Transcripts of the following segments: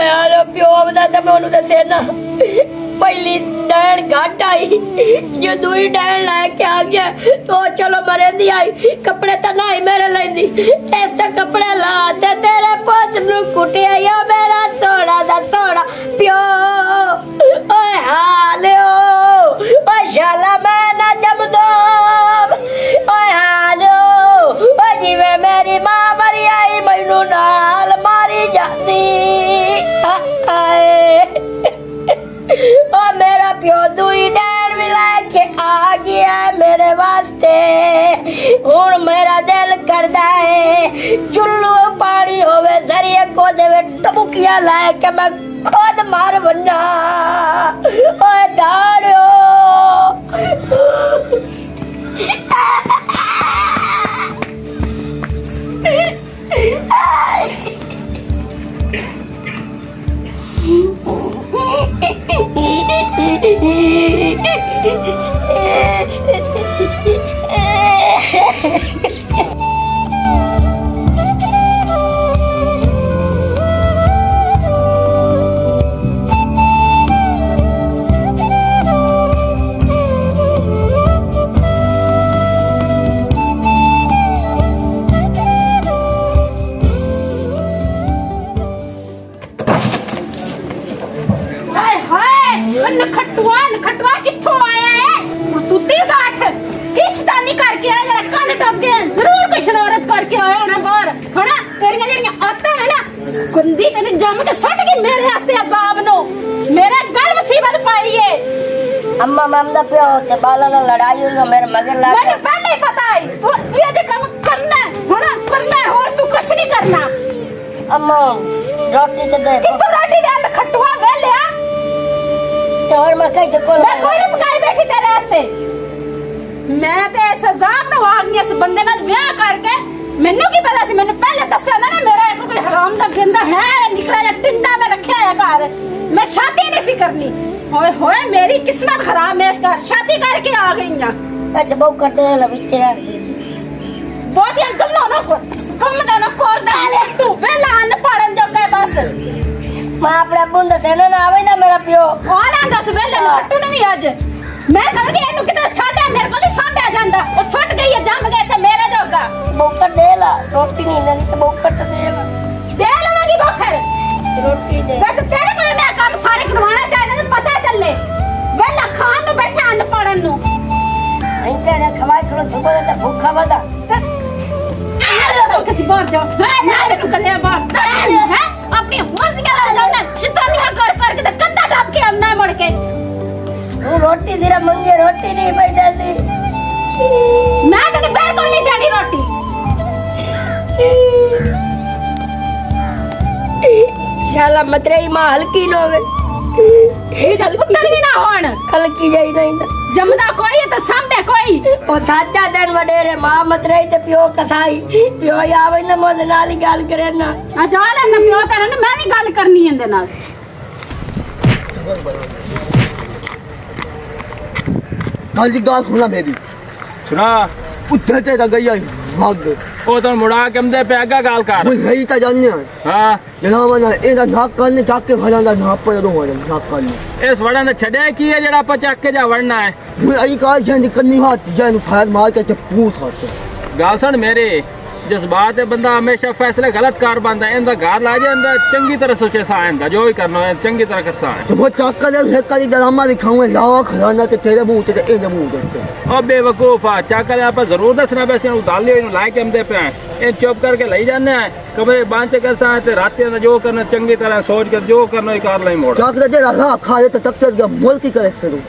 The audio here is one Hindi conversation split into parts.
यार प्यो बता मैं उन्होंने दसे ना पहली डैन घट आई जो दुई डैन लेके आ गया तो चलो मरे दी आई कपड़े तो ना ही मेरे लेंदी ऐसे कपड़े लाते तेरे पुत नु कुटिया या मेरा सोना दा सोना प्यो ओए हालो ओए शाला मैं ना जम दो ओए हालो ओए जिवे मेरी मां मरी आई मैनू नाल मारी जाती और मेरा प्यो दुई डैन भी लेके आ गया मेरे वास्ते हुण मेरा दिल करदा है चुल्लू पानी होवे जरिए को देवे टबुकिया लेके मैं खुद मार बन्ना ओए दाड़ो नखटुआ कित्थों आया है तू गाठ किश्तानी करके आया कल टप गया जरूर कोई शरारत करके आया होना बाहर होना तेरियां जेड़ियां आदतां है ना गंदी तेने जम के सट गई मेरे वास्ते अजाब नो मेरे गल मुसीबत पाई है अम्मा मामदा प्यो ते बाला ना लड़ाई होगा मेरे मगर ला मैंने पहले ही पता है तू ये जे काम करना है होना करना है और तू कुछ नहीं करना अम्मा रोटी ते दे कित्थों रोटी दे नखटुआ वेलिया और मैं कहीं को मैं कोई नहीं पकाई बैठी तेरे वास्ते मैं ते सजाब नु आगनी इस बंदे नाल ब्याह करके मेनू की पता सी मैंने पहले दस्या ना मेरा एक कोई हराम दा बंदा है निकला या टिंडा में रखया है घर मैं शादी नहीं सी करनी ओए होए मेरी किस्मत खराब है इस घर शादी करके आ गई ना अच्छा बहु करते हैं लविचे बहुत ही गल्ला ना कम दा ना कोर डाले तू वेला अन पड़न जो के बस मैं अपने बुंद से ना आवे ना मेरा प्यो कौन आंदा सवेले नखटू ने भी आज मैं कर गई इनु किते छाड़ा मेरे को नहीं सांभया जांदा ओ छट गई है जम गए ते मेरे जोगा बोकर दे ला रोटी नहीं नहीं तो बोकर से दे लवागी बोकर रोटी दे बस तेरे को मैं काम सारे करवाना चाहिए पता चले वेला खान नु बैठा अन पड़न नु इनके ने खवाई थोड़ा सुबह ते भूखा बता किसी बाहर जाओ ना मेरे कले बाहर है अपनी मर्जियां ले जाओ ना शैतानियां कर के कंधा टाप के आना है मुड़ के वो रोटी तेरा मंगे रोटी नहीं भाई दादी मैं तेरे बिल्कुल नहीं देनी रोटी शाला मतरेई मां हल्की न होवे ये जल पुत्र भी ना होण हल्की जाई नहीं ना जमदा कोई है तो सांभे कोई ओ साचा दिन वडेरे मां मतरेई ते प्यो कसाई प्यो आवे न मोद नाल ही गल करे ना आ जा ले न प्यो तेरे ने मैं भी गल करनी है इंदे नाल कल दी गल सुना मेरी सुना उधर ते गई आई भाग ओ तो मुड़ा के हमदे पे आगा गाल कर वो सही ता जानने हां जनाब ना एदा नाक करने जाके फलांदा नाक पर दो वड़न नाक करने इस वड़ा ने छड़या की है जेड़ा आपा चक के जा वड़ना है मैं आई काल जंद करनी हाथ जन फायर मार के ते पूछ हाथ गाल सुन मेरे जज्बात है बंदा हमेशा फैसले गलत कर बंदा इंदा घर ला जांदा चंगी तरह सोचे सा आंदा जो भी करना है चंगी तरह करसा है तो वो चक कर है कली ड्रामा दिखाऊंगा लावा खजाना ते तेरे मुंह ते ए मुंह ते ओ बेवकूफा चक कर आपा जरूर दसना पैसे उधार ले लाए के हमदे पे ए चुप करके ले जाने है कमरे बांचे करसा है ते रात में जो करना चंगी तरह सोच कर जो करना कर ले मोड़ चक दे रहा खा ले तो चक्कर का मोल की करे शुरू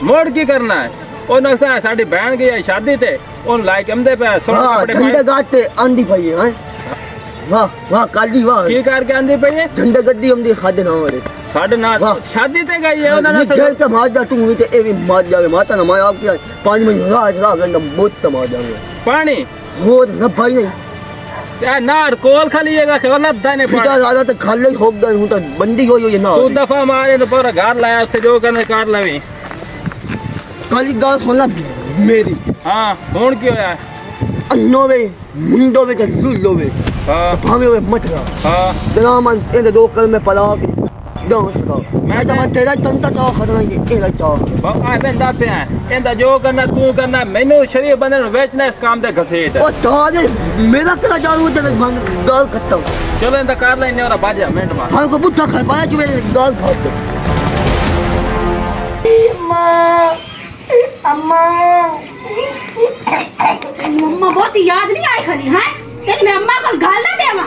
मोड़ की करना है ओ नक्सा साडी बहन की शादी थे उन लाइक हमदे पे सोने कपड़े ठंडे गाते आंधी पई है वाह वाह काली वाह की करके आंधी पई है ठंडे गद्दी हमदी खादे ना वाले साडे ना शादी ते गई है ओना घर के मार जा तू ते ए भी मार जावे माता ना मार आपके 5 महीने रात गंदा बहुत मार जावे पानी वो न भाई नहीं यार नार कोल खालीएगा खेवला दाने पिता दादा तो खाले हो गए हूं तो बंदी हो ये ना तू दफा मारे तो पूरा घर लाया उससे जो करने कर लवी काली गाल सुन मेरी हां हुन की होया अन्नो वे मुंडो वे ते लुल्लो वे हां भावे वे मटरा हां जनाब इन दो कलमे पला के डांस करो मैं तो तेरा तंता तो खतना ये एला तो आ बंदा पे इंदा जो करना तू करना मैनू शरीफ बंदे नु बेचना इस काम दे घसीट ओ ताज मेरा तेरा जानू ते भंग गाल खत्म चलो इंदा कर लेने और बाजा मिनट मार हां को बुद्धा खा पाया जुए गाल खाते अम्मा अम्मा मम्मा बहुत याद नहीं आई खाली हैं तेरे मैं अम्मा को गाल ना देवा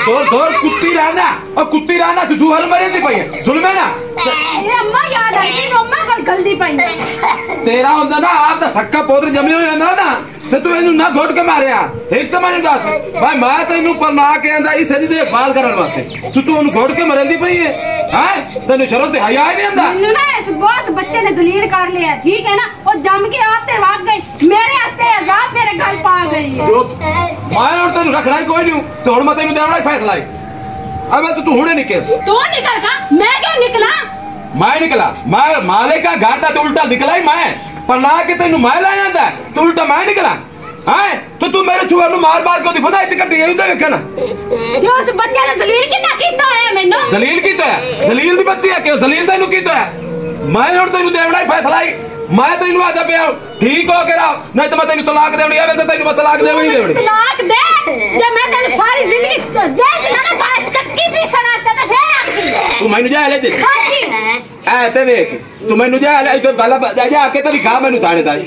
दो कुत्ती रहना और कुत्ती रहना तू हल मरे थी पई जुल्मे ना ये अम्मा याद आई अम्मा को गलती पई तेरा हुंदा ना आप दा सक्का पोत्र जमे होया ना ते तू इनु ना घोट के मारिया एक तो मैंने दस भाई मैं तैनू परना के आंदा इस सदी दे बाल करन वास्ते तू ओनु घोट के मरंदी पई है हैं तैनू शर्म ते हया नहीं आंदा मैनू ना इस बहुत बच्चे ने दलील कर लिया ठीक है ना और जम के आप ते भाग गई मेरे हस्ते अजाब मेरे गल पा गई है मैं और तैनू रखना ही कोई नहीं तो हुन मैं तैनू देवड़ा ही फैसला है अब तू हुणे निकल तू निकल का मैं क्यों निकला मैं निकला मैं माले का घाटा तो उल्टा निकला ही मैं पर ला के तेनू मैं लाया था तो उल्टा मैं निकला हैं तो तू मेरे छुआ नु मार मार के दी फदा इच कट्टी है उधर देखना जो उस बच्चे ने दलील कितना कीता है मैनू जलील कीता है जलील दी बच्ची है क्यों जलील तैनू कीता है मैं और तैनू देवड़ा ही फैसला ही मैं तैनू आदा पे ठीक हो के रहा नहीं तो मैं तैनू तलाक देवनी है तो तैनू तलाक देवनी देवनी तलाक दे जब मैं तेरी सारी जिंदगी जेल ना बात चक्की भी सनाता मैं फिर तू मैनू जा ले दे ए ते देख तू मैनू जा ले तो बाला जा के तो दिखा मैनू थाने ताई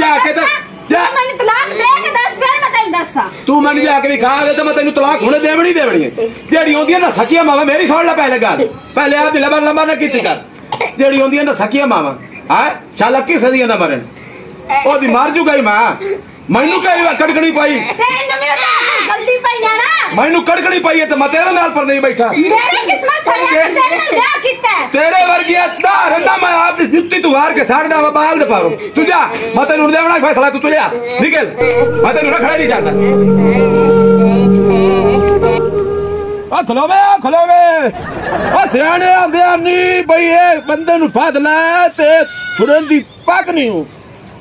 जा के तो जा मैंने तलाक दे के दस फिर मैं तेन दसा तू मैनू जा के दिखा दे तो मैं तैनू तलाक हुणे देवनी देवनी है जेड़ी होंदी है ना सखिया मावा मेरी सुन ले पहले गल पहले आप लंबा लंबा ना कीती कर जेड़ी होंदी है ना सखिया मावा हां चल की सदी ना मरन ओ दी मार जू गई मां मैनू कई कड़कड़ी पाई तेन में जल्दी पई जाना मैनू कड़कड़ी पाई है तो मैं तेरे नाल पर नहीं बैठा मेरी किस्मत से तेरे ब्याह कीता तेरे वर्गी अस्तार ना मैं आप दी जुत्ती तू हार के साड़ दा बाल दे पारो तू जा मैं तेनू देवना फैसला तू जा निकल मैं तेनू रखड़ा नहीं चाहता आ खलोवे आ सियाने आंदे नहीं भई ए बंदे नु फद लै ते छुड़न दी पक नहीं हूं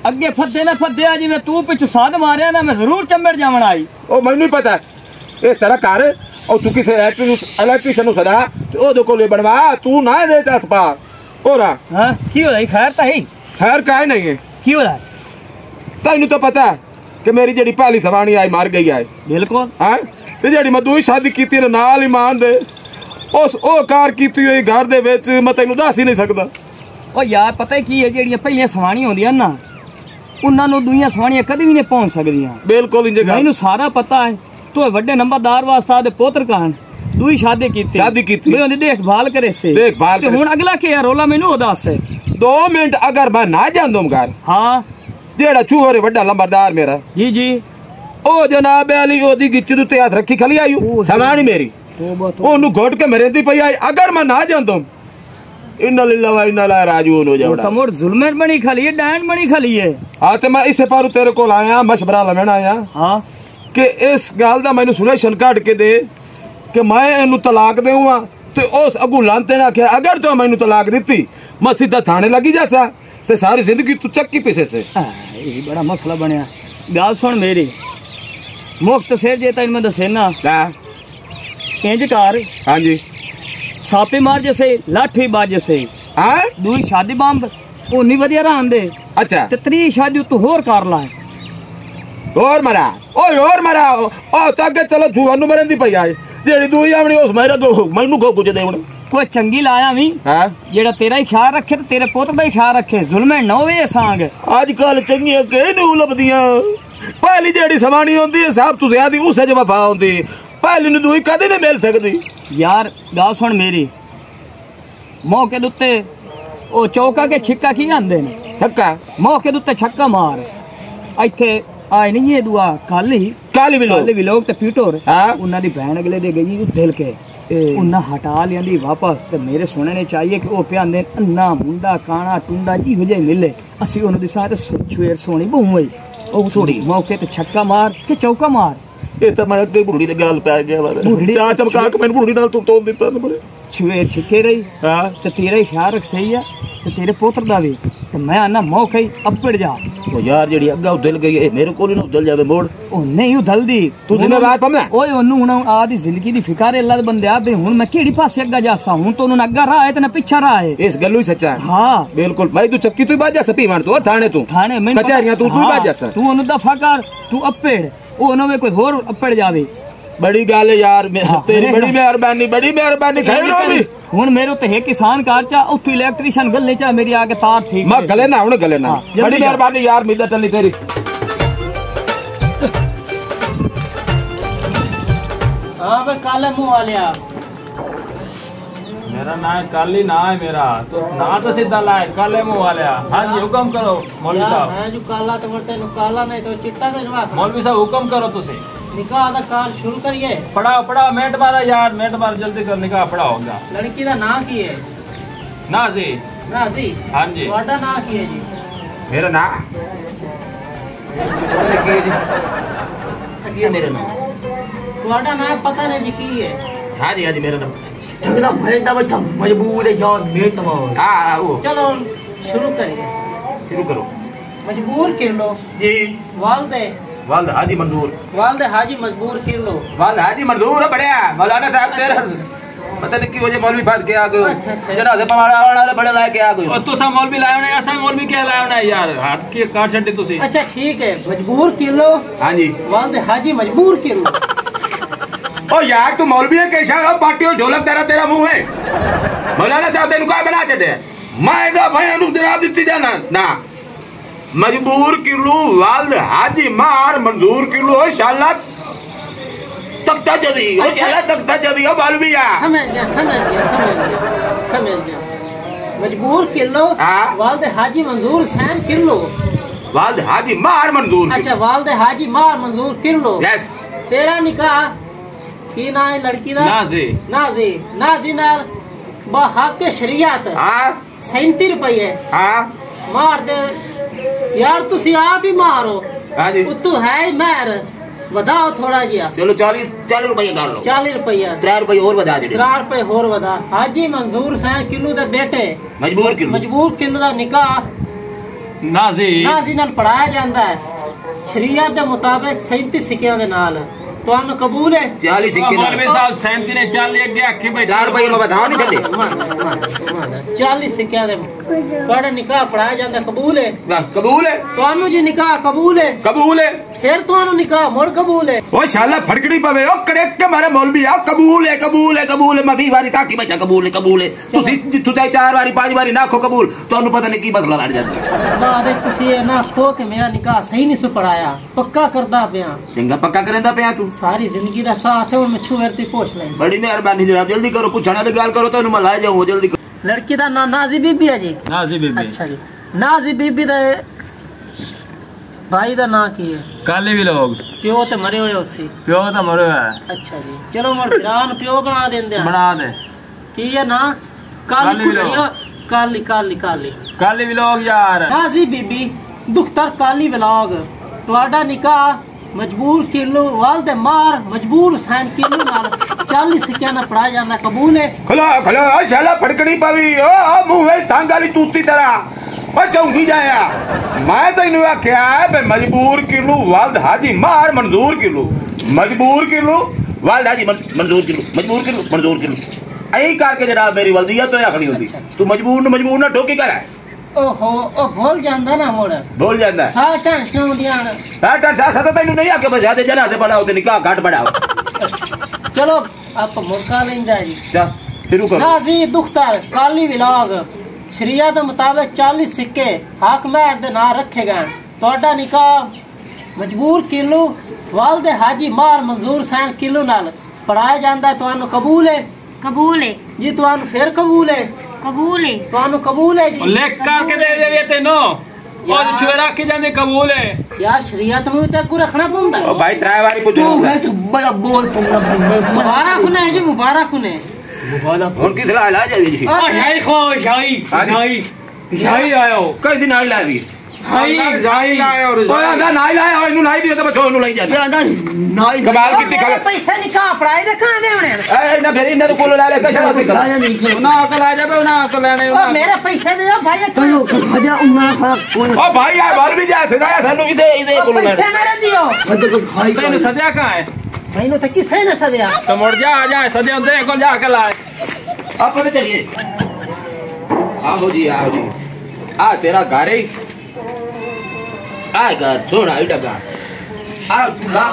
अगे फद्दे ना फद्दे आ जिवें तू पिछ साध मारिया ना मैं जरूर चंबड़ जावण आई ओ मैनू ही पता है ए तेरा घर और तू किसी इलेक्ट्रिशियन नु सदा ओ दो कोले बनवा तू ना दे चाहत पा ओरा हां की होई खैर ता ही खैर काहे नहीं है की होला तैनू तो पता है कि मेरी जेडी पहली सवाणी आई मार गई है बिल्कुल हैं ते जेडी मैं दूई शादी कीती ने नाल ईमान दे उस ओ कार कीती हुई घर दे विच मैं तैनू दस ही नहीं सकदा ओ यार पता है की है जेड़ियां पहलियां सवाणियां होंदियां ना उन्हां नु दुईयां सवाणियां कदी भी नहीं पहुंच सकदियां बिल्कुल इंजे गल मैनू सारा पता है तू बड़े नंबरदार वास्ता दे पोत्र कान दुई शादी कीती मैं ओदी देखभाल करे से देखभाल ते हुन अगला के रोला मैनू ओ दस 2 मिनट अगर मैं ना जांदम घर हां जेड़ा चूहरे बड़ा नंबरदार मेरा जी जी ओ जनाब अली ओदी गिच्ची दे हाथ रखी खली आई सवाणी मेरी ओनू घोट के मरेंदी पई आई अगर मैं ना जांदम इन्ना लिल्लाह व इन्ना इलैहि राजिऊन हो जावड़ा तमोड़ जुल्मन बनी खली है डांड बनी खली है हां ते मैं इसे पारू तेरे कोल आया मशवरा लेण आया हां कि इस गल दा मैनू सुनेशन काट के दे कि मैं इनू तलाक देऊंगा ते उस अगू लांते ने आख्या अगर तो मैनू तलाक दित्ती मैं सीधा थाने लगी जासा ते सारी जिंदगी तू चक्की पीछे से ये बड़ा मसला बनया गल सुन मेरी मुफ्त सिर जे तैन मैं दसे ना इंज कर हां जी सापे मार जैसे लाठी बाज जैसे हां दूई शादी बंद ओनी वधिया रहन दे अच्छा ते त्री शादी तू होर कर ला और मरा ओ तो आगे चलो जुआनू मरन दी पई आई जेड़ी दूई आवणी उस मेरा दो मैनू को कुछ देवण कोई चंगी लाया भी हां जेड़ा तेरा ही ख्याल रखे ते तेरे पुत्र दा ही ख्याल रखे जुल्म न होवे सांग आजकल चंगियां केनू लभदियां पहली जेड़ी सवाणी होंदी है साहब तू ज्यादा उसे ज वफा होंदी पहली नु दूई कदे नहीं मिल सकदी यार गल सुन मेरी मौके दुत्ते ओ चौका के छिक्का की आंदे ने छक्का मौके दुत्ते छक्का मार इथे आए नहीं ये दुआ काली भी लोग ते पीटोर उन्हां दी बहन अगले दे गई दिल के उन्हां हटा लियांदी वापस ते मेरे सुनने ने चाहिए कि ओ प्यांदे अन्ना मुंडा काना टुंडा जी हो जाए मिले असि ओनु दिसा ते छुएर सोनी बहु होई ओ थोड़ी मौके ते छक्का मार के चौका मार ये तो मैं अगे बुढ़ी दे गल पै गया वाला चा चमका के मैंने बुढ़ी नाल तू तोड़ दिता ने बड़े छुएर छिके रही हां ते तेरा ही ख्याल रख सही है ते तेरे पुत्र दा भी तो मैं आना मौका ही अपड़ जा ओ यार जेड़ी अग्गा उदल गई है मेरे कोल ना उदल जावे मोड़ ओ नहीं उदल दी तू जिम्मेदार पमना ओए ओनू हुन आदी जिंदगी दी फिकर अल्लाह दे बंदे आ बे हुन मैं केड़ी पासे अग्गा जासा हुन तो उन्होंने अग्गा रहा है ते ना पीछा रहा है इस गल्लू ही सच्चा है हां बिल्कुल भाई तू चक्की तू बाजा सपी मान तू थाने मैं कचहरियां तू बाजा सा तू ओनु दफा कर तू अपेड़ ओ ओनो में कोई और अपेड़ जावे बड़ी गल है यार तेरी बड़ी मेहरबानी खैर होगी हुन मेरे ते है किसान कार चा उठी इलेक्ट्रिशियन गलने चा मेरी आगे तार ठीक मैं गले ना हुन गले ना बड़ी मेहरबानी यार मिलदा चली तेरी हां बे काले मुंह वालिया मेरा नाम काली ना है मेरा तो ना तो सीधा लाए काले मुंह वालिया। हाँ जी हुक्म करो मौलवी साहब। मैं जो काला तो मरते नु काला नहीं तो चिट्टा भेजवा मौलवी साहब हुक्म करो तुसी निकाह दा कार शुरू करिए। पढ़ाओ मेट मारा यार मेट मार जल्दी कर निकाह पढ़ाओगा। लड़की दा नाम की है? नाजी। नाजी? हाँ जी। ਤੁਹਾਡਾ नाम की है जी? मेरा नाम अच्छा मेरा नाम ਤੁਹਾਡਾ नाम पता नहीं जी की है? हाँ जी मेरा नाम झगड़ा भरता बैठा मजबूर है यार मेट मार हाँ वो चलो शुरू करिए। शुरू करो। मजबूर कर लो जी। वालद हाजी मंजूर वालद हाजी मजबूर कर लो। वालद हाजी मंजूर बढ़िया मौलाना साहब तेरे पता नहीं की वजह मौलवी बात के आ गए अच्छा। जरा से पमाड़ा वाला बड़े लाए के आ गए और तुसा मौलवी लाया ना ऐसा मौलवी क्या लाया ना यार हाथ की काट छड्डी तुसी। अच्छा ठीक है मजबूर कर लो। हाँ जी वालद हाजी मजबूर कर लो। ओ यार तू मौलवी है कैसा पार्टियों ढोलक तेरा मुंह है मौलाना साहब तेन का बना चढ़े मैं दा भाई अनु जनाब दित्ती जाना ना मजबूर किलो वालद हाजी मार मंजूर किलो शाला तख्ता जदी ओ शाला तख्ता जदी ओ मौलवी आ समझ गया मजबूर किलो वालद हाजी मंजूर सैन किलो वालद हाजी मार मंजूर अच्छा वालद हाजी मार मंजूर किलो। यस तेरा निकाह की ना है लड़की दा? नाजी नाल बहक के शरीयत 37 रुपये मार दे यार तुसी आप ही मारो। हाँ जी तू है ही महर ਵਧਾਓ ਥੋੜਾ ਜਿਹਾ चलो 40 रुपये कर लो 40 रुपये 3 रुपये और ਵਧਾ दे 3 रुपये और ਵਧਾ हाजी मंजूर सैन किलो दे बेटे मजबूर किलो ਦਾ ਨਿਕਾਹ ਨਾਜ਼ੀ ਨਾਲ ਪੜਾਇਆ ਜਾਂਦਾ ਹੈ ਸ਼ਰੀਅਤ ਦੇ ਮੁਤਾਬਿਕ 37 ਸਿੱਕਿਆਂ ਦੇ ਨਾਲ ਤੁਹਾਨੂੰ ਕਬੂਲ ਹੈ? 40 सिक्के मौलवी साहब 37 ने 40 अगे आखे भाई 4 रुपये में बताओ नहीं चले 40 सिक्किਆਂ ਦੇ ਤੁਹਾਡਾ ਨਿਕਾਹ ਪੜਾਇਆ ਜਾਂਦਾ ਕਬੂਲ ਹੈ? कबूल है ਤੁਹਾਨੂੰ ਜੀ ਨਿਕਾਹ ਕਬੂਲ ਹੈ फिर ਤੁਹਾਨੂੰ ਨਿਕਾਹ ਮੁੜ ਕਬੂਲ ਹੈ? ओ शाला फड़कड़ी पवे ओ कड़क के मारे मौलवी आ कबूल है मैं 20 बारी ताकी बैठा कबूल है तू 4 बारी 5 बारी ना खो कबूल ਤੁਹਾਨੂੰ पता नहीं की मसला लड़ जाता ਬਾਅਦ ਤੁਸੀਂ ਇਹ ਨਾ ਖੋ ਕੇ ਮੇਰਾ ਨਿਕਾਹ ਸਹੀ ਨਹੀਂ ਸੁ ਪੜਾਇਆ ਪੱਕਾ ਕਰਦਾ ਪਿਆ चंगा पक्का करेंदा पे तू सारी जिंदगी का साथ है और मैं छुएरती पूछ ले। बड़ी मेहरबानी जनाब जल्दी करो पूछने वाली गल करो तो मैं ला जाऊं जल्दी करो। लड़की का नाम नाजी बीबी है जी? नाजी बीबी। अच्छा जी नाजी बीबी दे भाई का नाम की है? काली भी लोग प्यो ते मरे हुए उसी प्यो तो मरे हुए है। अच्छा जी चलो मोर वीरान प्यो बना देंदे बना दे की है ना काली भी लोग यार नाजी बीबी दुख्तर काली व्लॉग ਤੁਹਾਡਾ ਨਿਕਾਹ मजबूर किलो वालद मार मजबूर सैन किलो नाल 40 सिक्कियां ना पड़ा जाना कबूल है? खलो शाला फड़कड़ी पवी ओ मुंह है सांगाली तूती तरह ओ चौंकी जाया मैं तैनू आख्या बे मजबूर किलो वालद हाजी मार मंजूर किलो वालद हाजी मंजूर किलो ऐ करके जनाब मेरी वल्दियत तो आखनी होती तू मजबूर ना ठोकी कर ओहो ओ भूल जांदा ना मोड़ भूल जांदा सा टेंशन होंदियां सा तो तैनू नहीं आके बजा दे जना दे पढ़ाओ ते निकाह घट पढ़ाओ चलो आप मुर्का लेंदा जी जा शुरू करो। नाजी दुख्तर काली व्लॉग शरीयत के मुताबिक 40 सिक्के हक महर दे नाम रखे गए ਤੁਹਾਡਾ ਨਿਕਾਹ मजबूर किलो वालद हाजी मार मंजूर सैन किलो नाल पढ़ाया जांदा ਤੁਹਾਨੂੰ कबूल है जी ਤੁਹਾਨੂੰ फिर कबूल है ਤੁਹਾਨੂੰ कबूल है जी लिख करके दे देवे तेनो और छुरा के जाने कबूल है यार शरीयत में तो को रखना पड़ता है। ओ भाई 3 बारी पूछो तू बड़ा बोल पौना मुबारक ने जी मुबारक ने उनकी सलाह ला जावी जी शाही खो शाही आयो कई दिन आ लावी हाई लाया और ओए आंदा नाई लाया और इनु नाई दियो तो बचो इनु लई जाने आंदा नाई कमाल कितनी खबर पैसा निकाह पढ़ाई दे कहां देवने ए ना फिर इन्ने तो कोलो ला ले कैसे बात कर ना अकल आ जाबे ना अकल लेने ओ मेरे पैसे दे दो भाई चलो खजा उन्ना खा कौन ओ भाई यार बाहर भी जा सदा थानू इदे कोलो ले पैसे मेरे दियो खजा को भाई तेन सद्या कहां है मैंने तो किसे न सदया तो मुड़ जा आ जा सद्या तेरे को जा के लाए आप पता चलिए आओ जी आ तेरा घर है आ घर थोड़ा ही डगा आ चूल्हा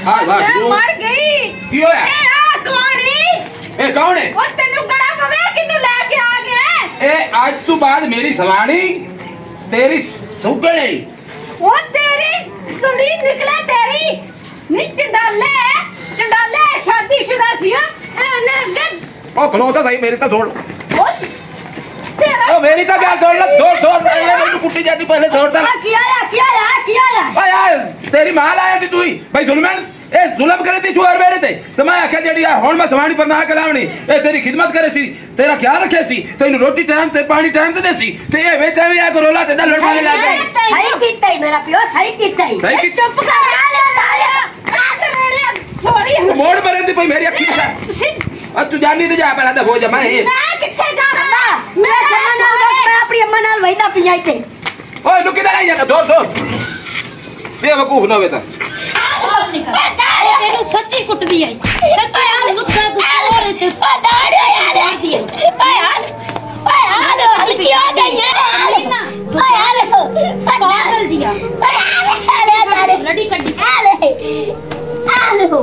आ बस मैं मर गई क्यों है ए आ कौन है ए कौन है और तेनू गड़ा पवे किन्नू लेके आ गए ए आज तू बाद मेरी सवानी तेरी सुगड़ है वो तेरी कुड़ी निकले तेरी नी चंडाले शादीशुदा सिया ओ खलोता सही मेरी तो छोड़ तेरा ओ मेरी तो क्या छोड़ ले छोड़ मेरी कुट्टी जाती पहले छोड़ता किया भाई यार तेरी माल आया थी तू ही भाई जुल्मन ए जुल्म करे थी चुहर बेड़े थे तो मैं आख्या जेडी हुन मैं सवानी पर ना कलावनी ए तेरी खिदमत करे सी तेरा ख्याल रखे सी तैनू रोटी टाइम ते पानी टाइम ते देसी ते ए वेचा में आको रोला ते लड़वा ले लागे सही कीता ही मेरा पियो सही कीता ही सही की चुप कर आ छोड़ी मोड़ पर थी भाई मेरी अखी से अब तू जानी तो जा पहला तो हो जा मैं किथे जाना मैं मैं अपनी अम्मा नाल वहीदा पियाई थे ओए लुक किधर आई जाना जोर बेवकूफ ना बेटा तेनू सच्ची कुटदी आई सच्ची हाल नुक्ता तू चोर ते दाड़े यार दी ओए हाल किया गई ना ओए हाल पागल जिया ओए हाल लड़ी कड्डी हाल हो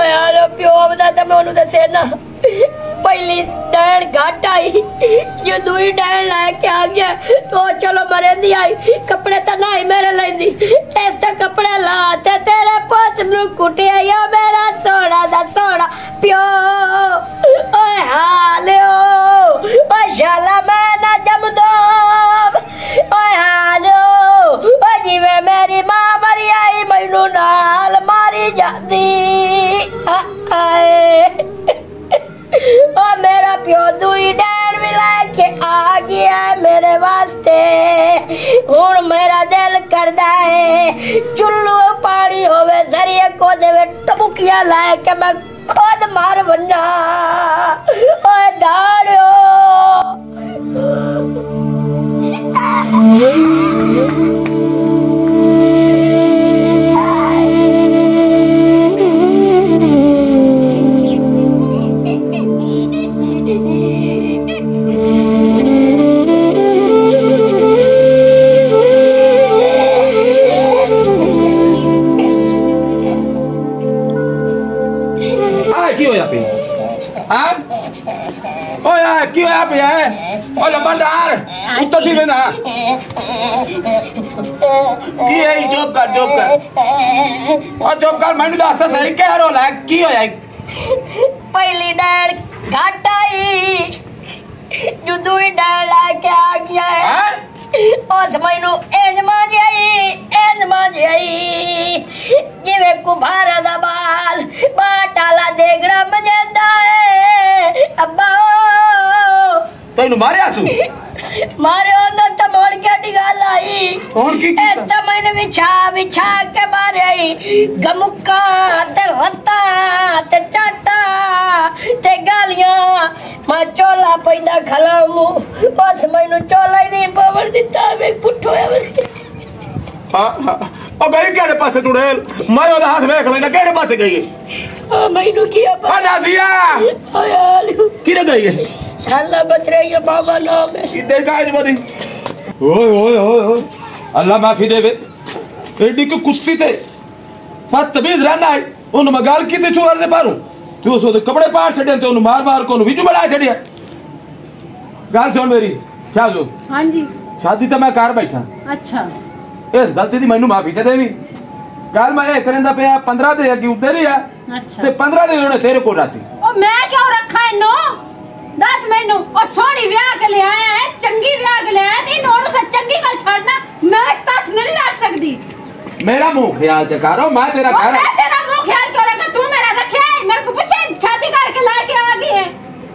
यार प्यो बता तो मैं उन्होंने दसे ना पहली डैन घट आई जो दूई डैन लेके आ गया तो चलो मरेंदी आई कपड़े तो ना ही मेरे लेंदी ऐसे कपड़े लाते तेरे पुत नु कुटिया या मेरा सोना दा सोना प्यो ओए हालियो ओए शाला मैं ना जम दो ओए हालियो ओए जिवे मेरी मां मरी आई मैनू नाल मारी जाती आए ओ मेरा प्यो दुई डैन भी लेके आ गया मेरे वास्ते हुन मेरा दिल करदा है चुल्लू पानी होवे दरिया को देवे टबुकिया लेके मैं खुद मार बन्ना ओए दाड़ियो क्यों आप ओ लंबरदार उत्तर सी ना की है जॉब कर मैंने दस सही कह रहा है की होया पहली डैन घट आई जो दूई डैन लेके आ गया है और मैनू इंज मांझ आई जिवे कुभारा दा बाल बाटाला देगड़ा मजेंदा है अब्बा तैनू मारे आसू मारे ओंदा त मोड़ के डिगाल आई और की त मैंने बिछा के मारे आई गमुक्का ते हत्ता ते चाटा ते गालियां मैं चोला पैदा खलामू बस मैनू चोला ही नहीं पवड़ दिता वे पुठो है ओ गई केड़े पासे टुड़ेल मैं ओदा हाथ देख लेना केड़े पासे गई मैनू किया आ नाजिया ओ यार किधर गई है शाला बतरे ये मामा नाम है किधर गई बदी ओए अल्लाह माफी देवे एडी को कुश्ती ते बदतमीज रहना है उन मगाल की ते चुवर दे पारू तू उसो कपड़े पार छड़े ते उन मार को विजू बड़ा छड़िया गाल सुन मेरी क्या जो हां जी शादी तो मैं कार बैठा अच्छा इस गलती दी मैनू माफी दे देवी गल मैं ए करंदा पे 15 दे अगे उधर ही है अच्छा ते 15 दे होने तेरे को रासी ओ मैं क्यों रखा इनो दस मैनू ओ सोनी ब्याह के ले आया है चंगी ब्याह के ले आया ती नोड़ से चंगी गल छड़ना मैं इस तक नहीं रख सकदी मेरा मुंह ख्याल चकारो मैं तेरा घर मैं तेरा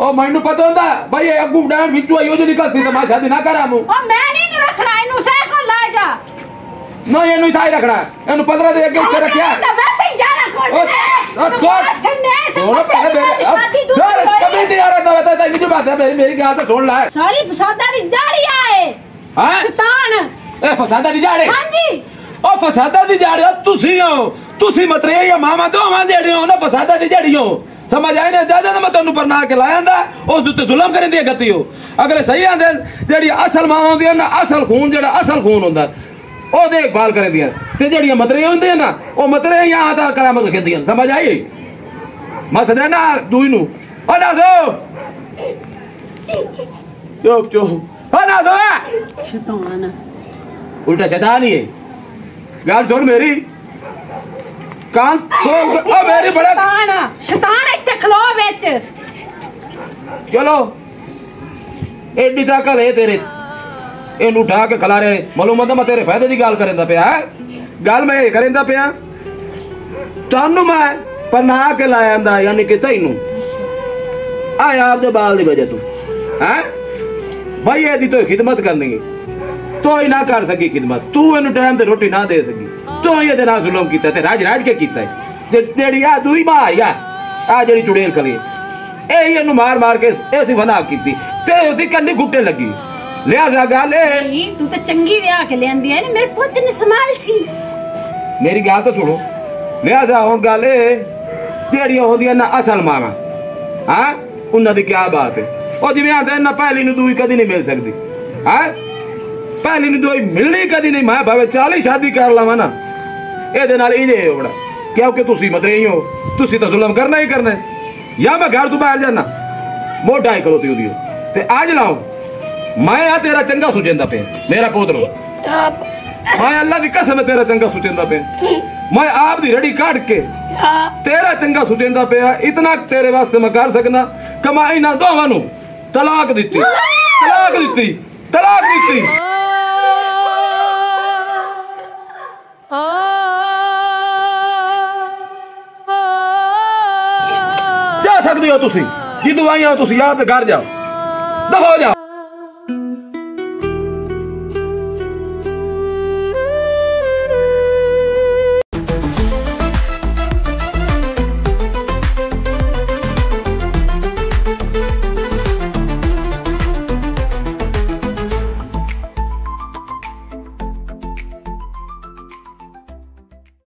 ओ मैनू पता होंदा भाई अगू डैन विचो आई ओ जो निकल सी तो मैं शादी ना करा मु ओ मैं नहीं रखना इनु से को ला जा ना एनु इथाई रखना एनु 15 दे के ऊपर रखया तो वैसे ही जाना कौन ओ कभी नहीं आ रहा था मुझे बात है मेरी गाल तो छोड़ ला सारी फसादा दी जाड़ी आए हां शैतान ए फसादा दी जाड़ी हां जी ओ फसादा दी जाड़ी तुसी मत रे या मामा दो मां जेड़ी हो ना फसादा दी जाड़ी हो समझ आए ना दादा मैं तेन पर ना के लाया उस उत्ते जुल्म करन दी गति हो अगर सही आंदे जेड़ी असल मां होंदी ना असल खून जेड़ा असल खून होंदा ओ देखभाल कर दिया ते जेड़ियां मतरे होंदे ना ओ मतरे यहां आधार करामत रखदियां समझ आई मसदे ना दूई नु ओ ना दो चुप चुप ओ ना दो शैतान उल्टा शैतान ही है गाल सुन मेरी कान खोल ओ मेरी बड़ा शैतान इत्ते खलो विच चलो एडी ताकत है तेरे एनु उठा के खलारे मालूम है मैं तेरे फायदे दी गाल करेंदा पिया है गाल मैं ये करेंदा पिया तानू मैं पना के लायांदा यानी कि तैनू आए आप दे बाल दी वजह तू हैं भाई एदी तो खिदमत करनी है तो ही ना कर सकी खिदमत तू एनु टाइम ते रोटी ना दे सकी तो ये दे ना जुल्म कीता ते राज के कीता है जेड़ी आ दुई मां या आ जेड़ी चुड़ैल कली ए एनु मार मार के ऐसी बना कीती ते ओदी कन्नी घुट्टे लगी लिहाजा गाल तू तो चंगी ब्याह के लेंदी है ना मेरे पुੱਤ ने संभाल सी मेरी गाल तो छोड़ो लिहाजा हुन गाल जेड़ियां होंदियां ना असल मावा हां उन्हां दी क्या बात है ओ जिवें आंदे ना पहली नु दूई कदी नहीं मिल सकदी हां पहली नु दूई मिलनी कदी नहीं मैं भावे 40 शादी कर लवां ना एदे नाल इजे होड़ा क्योंकि तुसी मतरे ही हो तुसी तो जुल्म करना ही करना या मैं घर तो बाहर जाना मोटा ही करो ती ते आज लाओ मैं आ तेरा चंगा सुचेंदा पे मेरा पोतरो मैं अल्लाह दी कसम है तेरा चंगा सुचेंदा पे मैं आप दी रड़ी काट के तेरा चंगा सुचेंदा पे इतना तेरे वास्ते मैं कर सकना कमाई ना दोवां नु तलाक दित्ती जा सकते हो तुसी जिदू आई हो तुसी याद घर जाओ दफा जाओ